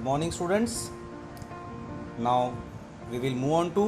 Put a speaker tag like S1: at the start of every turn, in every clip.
S1: Morning, students. Now we will move on to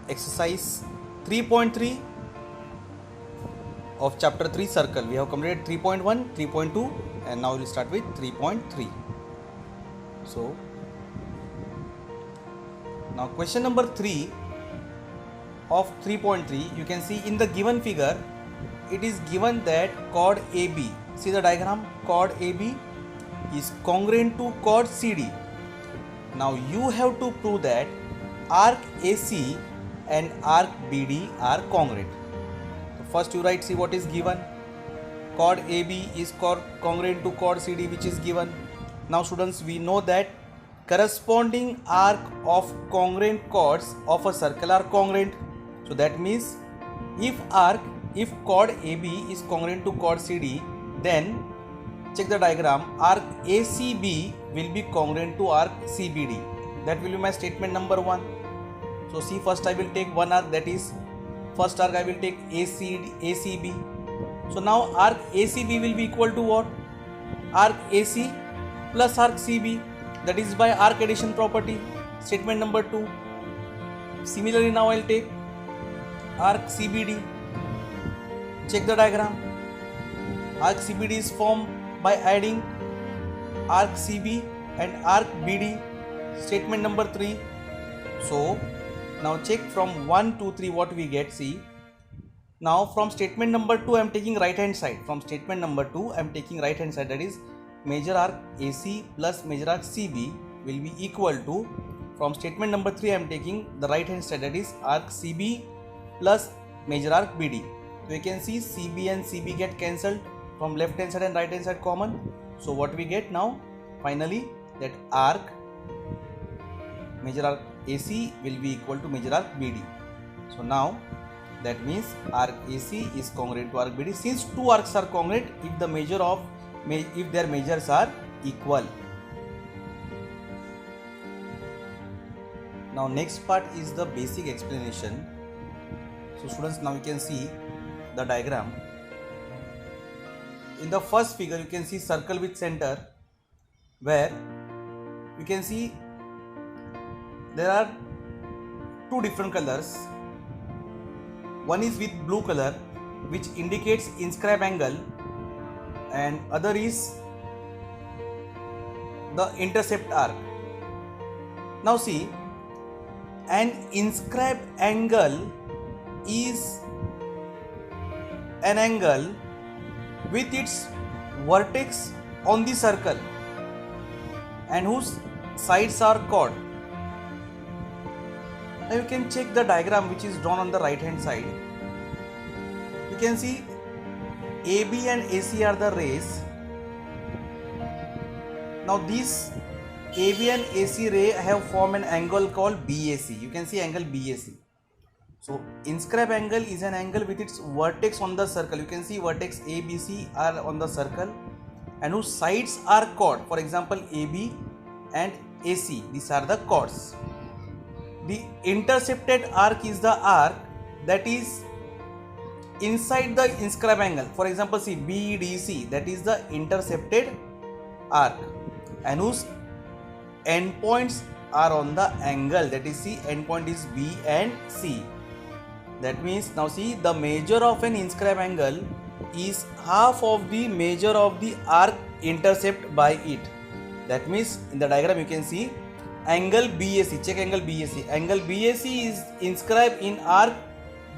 S1: exercise 3.3 of chapter 3 circle. We have completed 3.1, 3.2 and now we will start with 3.3. So now question number 3 of 3.3, you can see in the given figure it is given that chord AB, see the diagram, chord AB is congruent to chord CD. Now you have to prove that arc AC and arc BD are congruent. So first you write, see what is given. Chord AB is congruent to chord CD, which is given. Now students, we know that corresponding arc of congruent chords of a circle are congruent. So that means if chord AB is congruent to chord CD, then check the diagram, arc ACB will be congruent to arc CBD. That will be my statement number 1. So see, first I will take one arc, that is first arc I will take ACB. So now arc ACB will be equal to what? Arc AC plus arc CB, that is by arc addition property, statement number 2. Similarly now I will take arc CBD. Check the diagram. Arc CBD is formed by adding arc CB and arc BD, statement number 3. So now check from 1, 2, 3 what we get. See, now from statement number 2 I am taking right hand side. From statement number 2 I am taking right hand side, that is major arc AC plus major arc CB will be equal to, from statement number 3 I am taking the right hand side, that is arc CB plus major arc BD. So you can see CB and CB get cancelled, from left hand side and right hand side common. So what we get now finally, that arc major arc AC will be equal to major arc BD. So now that means arc AC is congruent to arc BD, since two arcs are congruent if their measures are equal. Now next part is the basic explanation. So students, now you can see the diagram. In the first figure you can see circle with center, where you can see there are two different colors. One is with blue color, which indicates inscribe angle, and other is the intercept arc. Now see, an inscribed angle is an angle with its vertex on the circle and whose sides are chord. Now you can check the diagram which is drawn on the right hand side. You can see AB and AC are the rays. Now these AB and AC ray have formed an angle called BAC. You can see angle BAC. So inscribe angle is an angle with its vertex on the circle. You can see vertex ABC are on the circle and whose sides are chord. For example, AB and AC, these are the chords. The intercepted arc is the arc that is inside the inscribe angle. For example, see BDC, that is the intercepted arc and whose endpoints are on the angle, that is C, endpoint is B and C. That means now see, the measure of an inscribe angle is half of the measure of the arc intercept by it. That means in the diagram you can see angle BAC, check angle BAC. Angle BAC is inscribed in arc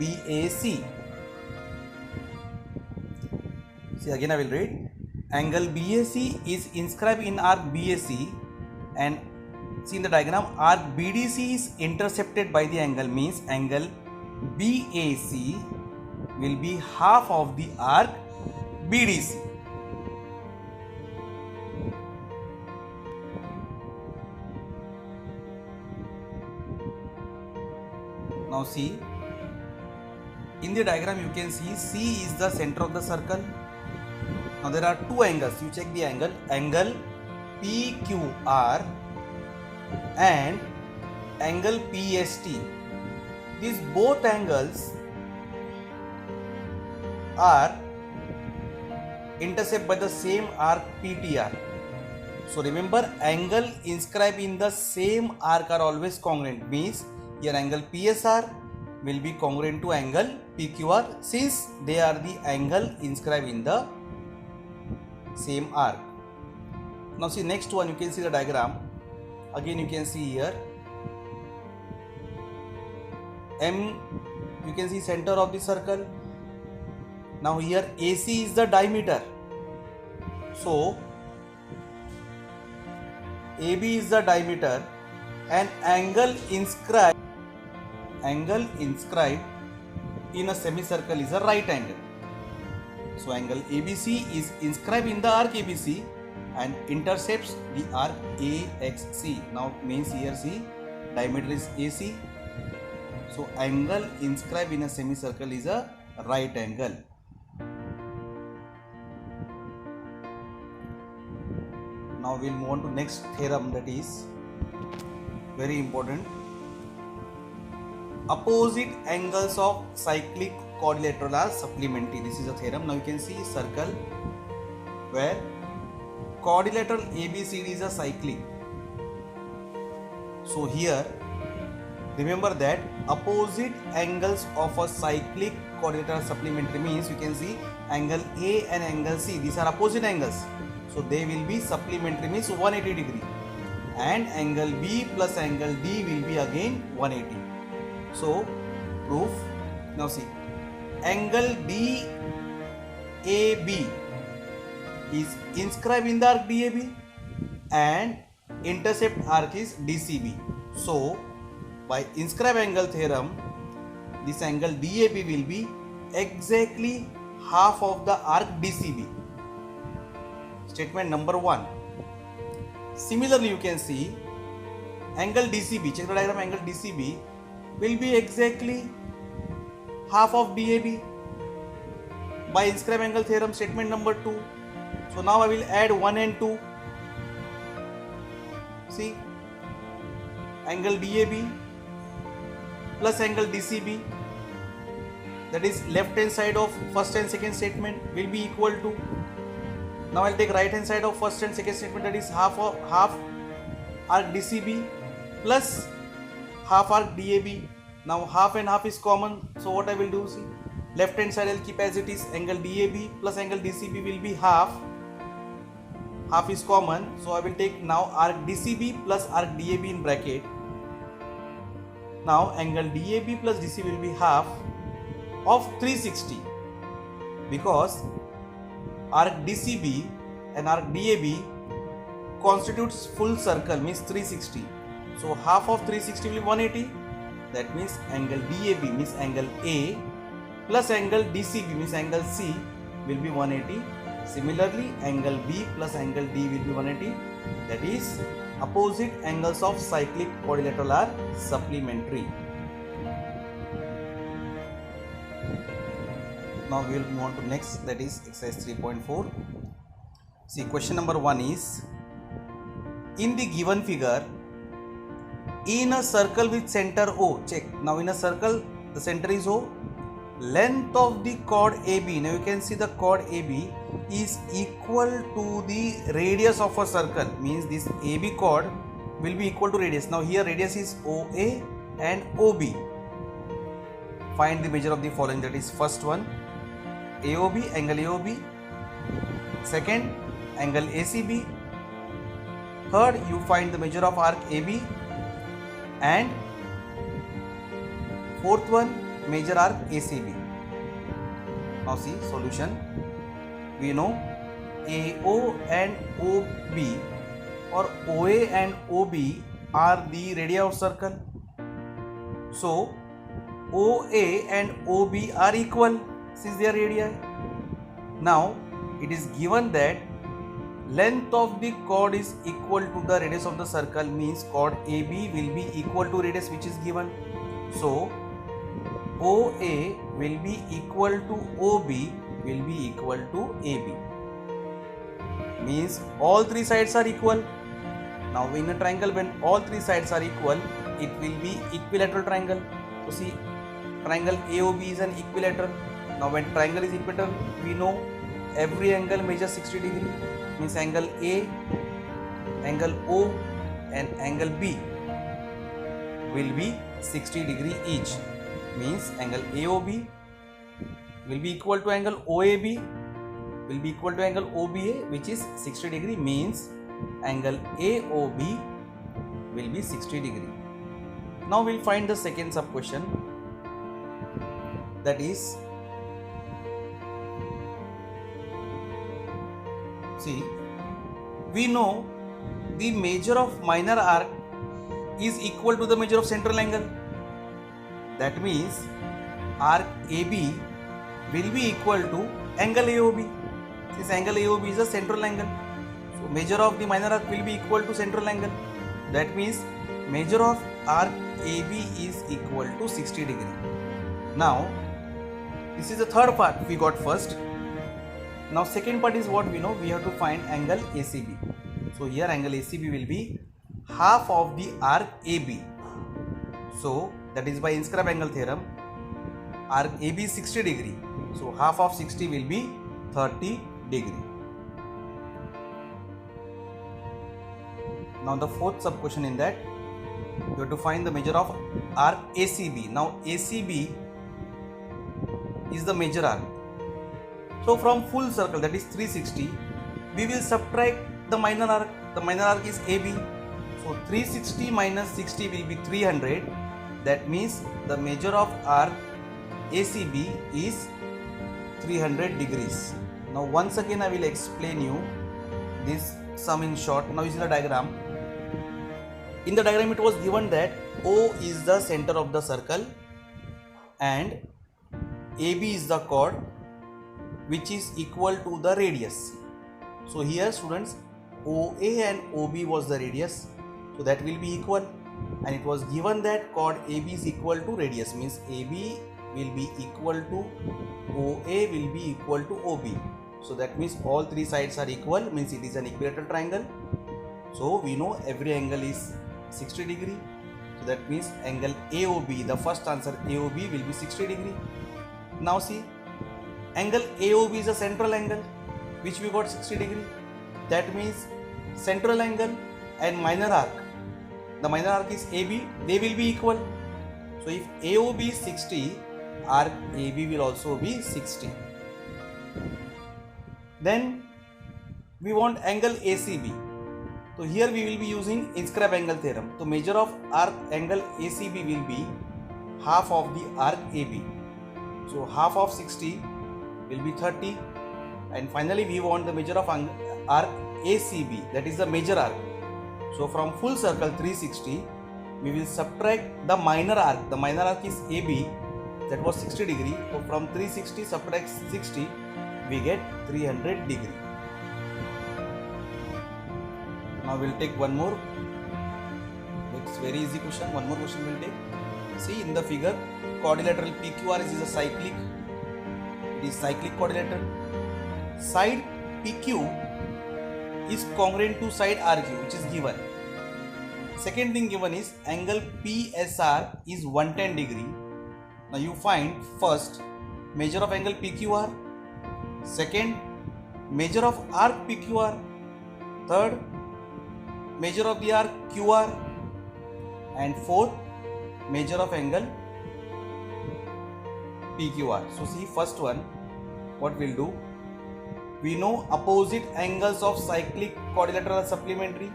S1: BAC. See, again I will read. Angle BAC is inscribed in arc BAC, and see in the diagram arc BDC is intercepted by the angle, means angle BAC will be half of the arc BDC. Now see, in the diagram you can see C is the center of the circle. Now there are two angles, you check the angle, angle PQR and angle PST. These both angles are intercept by the same arc PTR. So remember, angle inscribed in the same arc are always congruent, means here angle PSR will be congruent to angle PQR since they are the angle inscribed in the same arc. Now see next one, you can see the diagram. Again you can see here M, you can see center of the circle. Now here AC is the diameter, so AB is the diameter and angle inscribed in a semicircle is a right angle. So angle ABC is inscribed in the arc ABC and intercepts the arc AXC. Now means here see diameter is AC, so angle inscribed in a semicircle is a right angle. Now we'll move on to next theorem, that is very important. Opposite angles of cyclic quadrilateral are supplementary. This is a theorem. Now you can see circle where quadrilateral ABCD is a cyclic. So here remember that opposite angles of a cyclic quadrilateral supplementary means you can see angle A and angle C, these are opposite angles, so they will be supplementary, means 180 degree, and angle B plus angle D will be again 180. So proof. Now see, angle DAB is inscribed in the arc DAB and intercept arc is DCB. So by inscribed angle theorem, this angle DAB will be exactly half of the arc DCB. Statement number 1. Similarly, you can see angle DCB, check the diagram, angle DCB will be exactly half of DAB by inscribed angle theorem, statement number 2. So now I will add 1 and 2. See, angle DAB plus angle DCB, that is left hand side of first and second statement, will be equal to, now I'll take right hand side of first and second statement, that is half arc DCB plus half arc DAB. Now half and half is common, so what I will do, see, left hand side I'll keep as it is, angle DAB plus angle DCB will be half is common, so I will take now arc DCB plus arc DAB in bracket. Now angle DAB plus DC will be half of 360 because arc DCB and arc DAB constitutes full circle, means 360. So half of 360 will be 180. That means angle DAB means angle A plus angle DCB means angle C will be 180. Similarly, angle B plus angle D will be 180. That is, opposite angles of cyclic quadrilateral are supplementary. Now we will move on to next, that is exercise 3.4. See, question number 1 is, in the given figure, in a circle with center O, check, now in a circle the center is O, length of the chord AB, now you can see the chord AB is equal to the radius of a circle, means this AB chord will be equal to radius. Now here radius is OA and OB. Find the measure of the following, that is first one AOB, angle AOB, second angle ACB, third you find the measure of arc AB, and fourth one measure arc ACB. Now see solution. We know AO and OB or OA and OB are the radii of circle. So OA and OB are equal since they are radii. Now it is given that length of the chord is equal to the radius of the circle, means chord AB will be equal to radius which is given. So OA will be equal to OB will be equal to AB, means all three sides are equal. Now in a triangle, when all three sides are equal, it will be equilateral triangle. So see, triangle AOB is an equilateral. Now when triangle is equilateral, we know every angle measures 60 degree, means angle A angle O and angle B will be 60 degree each. Means angle AOB will be equal to angle OAB will be equal to angle OBA, which is 60 degree. Means angle AOB will be 60 degree. Now we'll find the second sub question, that is, see, we know the measure of minor arc is equal to the measure of central angle. That means arc AB will be equal to angle AOB. Since angle AOB is a central angle, so measure of the minor arc will be equal to central angle. That means measure of arc AB is equal to 60 degree. Now this is the third part we got first. Now second part is what we know, we have to find angle ACB. So here angle ACB will be half of the arc AB. So that is by inscribe angle theorem, arc AB is 60 degree. So half of 60 will be 30 degree. Now the fourth sub question in that, you have to find the measure of arc ACB. Now ACB is the major arc. So from full circle, that is 360, we will subtract the minor arc. The minor arc is AB. So 360 minus 60 will be 300. That means the measure of arc ACB is 300 degrees. Now once again I will explain you this sum in short. Now you see the diagram. In the diagram it was given that O is the center of the circle and AB is the chord which is equal to the radius. So here students, OA and OB was the radius, so that will be equal, and it was given that chord AB is equal to radius, means AB will be equal to OA will be equal to OB. So that means all three sides are equal, means it is an equilateral triangle. So we know every angle is 60 degree. So that means angle AOB, the first answer AOB will be 60 degree. Now see, angle AOB is a central angle which we got 60 degree. That means central angle and minor arc, the minor arc is AB, they will be equal. So if AOB is 60, arc AB will also be 60. Then we want angle ACB. So here we will be using inscribe angle theorem. So measure of arc angle ACB will be half of the arc AB. So half of 60 will be 30, and finally we want the measure of arc ACB, that is the major arc. So from full circle 360 we will subtract the minor arc. The minor arc is AB, that was 60 degree. So from 360 subtract 60, we get 300 degree. Now we'll take one more. It's very easy question. One more question we'll take. See in the figure, quadrilateral PQR is a cyclic. It is cyclic quadrilateral. Side PQ is congruent to side RQ, which is given. Second thing given is angle PSR is 110 degree. Now you find first measure of angle PQR, second measure of arc PQR, third measure of the arc QR, and fourth measure of angle PQR. So see first one, what we'll do, we know opposite angles of cyclic quadrilateral are supplementary,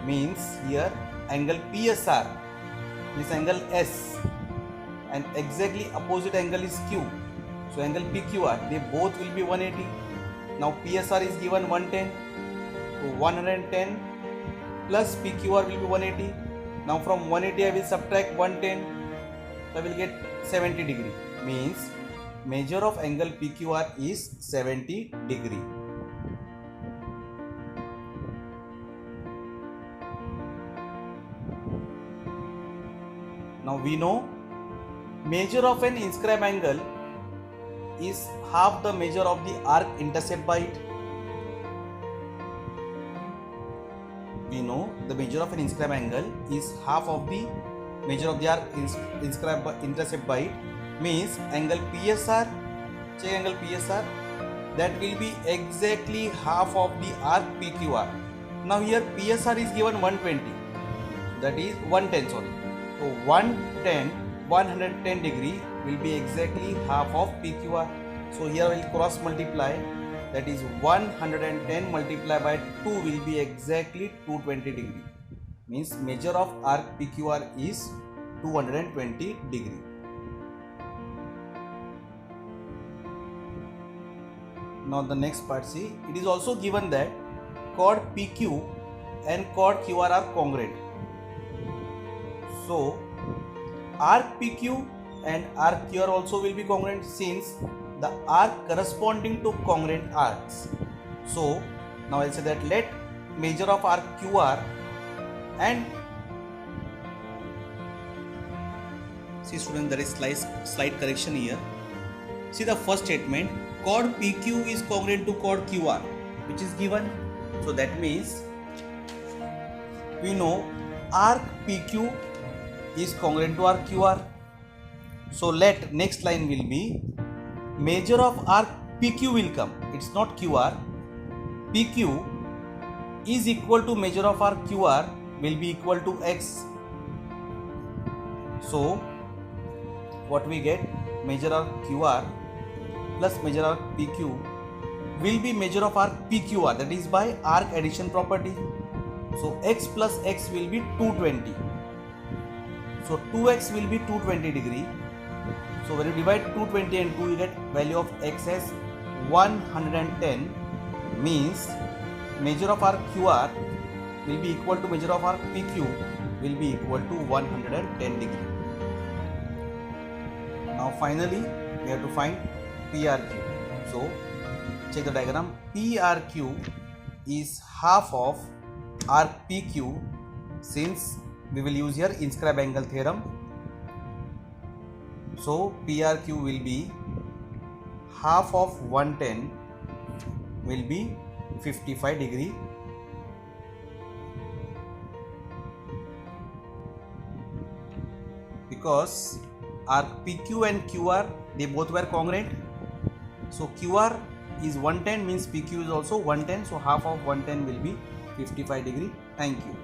S1: means here angle PSR is angle S and exactly opposite angle is Q. So angle PQR, they both will be 180. Now PSR is given 110, so 110 plus PQR will be 180. Now from 180 I will subtract 110, so I will get 70 degree, means measure of angle PQR is 70 degree. Now we know measure of an inscribe angle is half the measure of the arc intercept by it. We know the measure of an inscribe angle is half of the measure of the arc intercept by it, means angle PSR, check angle PSR, that will be exactly half of the arc PQR. Now here PSR is given 120, that is 110, sorry. So 110 degree will be exactly half of PQR. So here we'll cross multiply, that is 110 multiplied by 2 will be exactly 220 degree. Means measure of arc PQR is 220 degree. Now the next part, see, it is also given that chord PQ and chord QR are congruent. So arc PQ and arc QR also will be congruent, since the arc corresponding to congruent arcs. So now I'll say that let measure of arc QR and, see students, there is slight correction here. See the first statement, chord PQ is congruent to chord QR, which is given. So that means we know arc PQ is congruent to arc QR. So let next line will be measure of arc PQ will come. It's not QR. PQ is equal to measure of arc QR will be equal to X. So what we get, measure of QR plus measure of PQ will be measure of arc PQR, that is by arc addition property. So X plus X will be 220. So 2X will be 220 degree. So when you divide 220 and 2, you get value of X as 110, means measure of arc QR will be equal to measure of arc PQ will be equal to 110 degree. Now finally we have to find PRQ. So check the diagram. PRQ is half of arc PQ, since we will use here inscribe angle theorem. So PRQ will be half of 110 will be 55 degree. Because arc PQ and QR, they both were congruent. So QR is 110, means PQ is also 110. So half of 110 will be 55 degree. Thank you.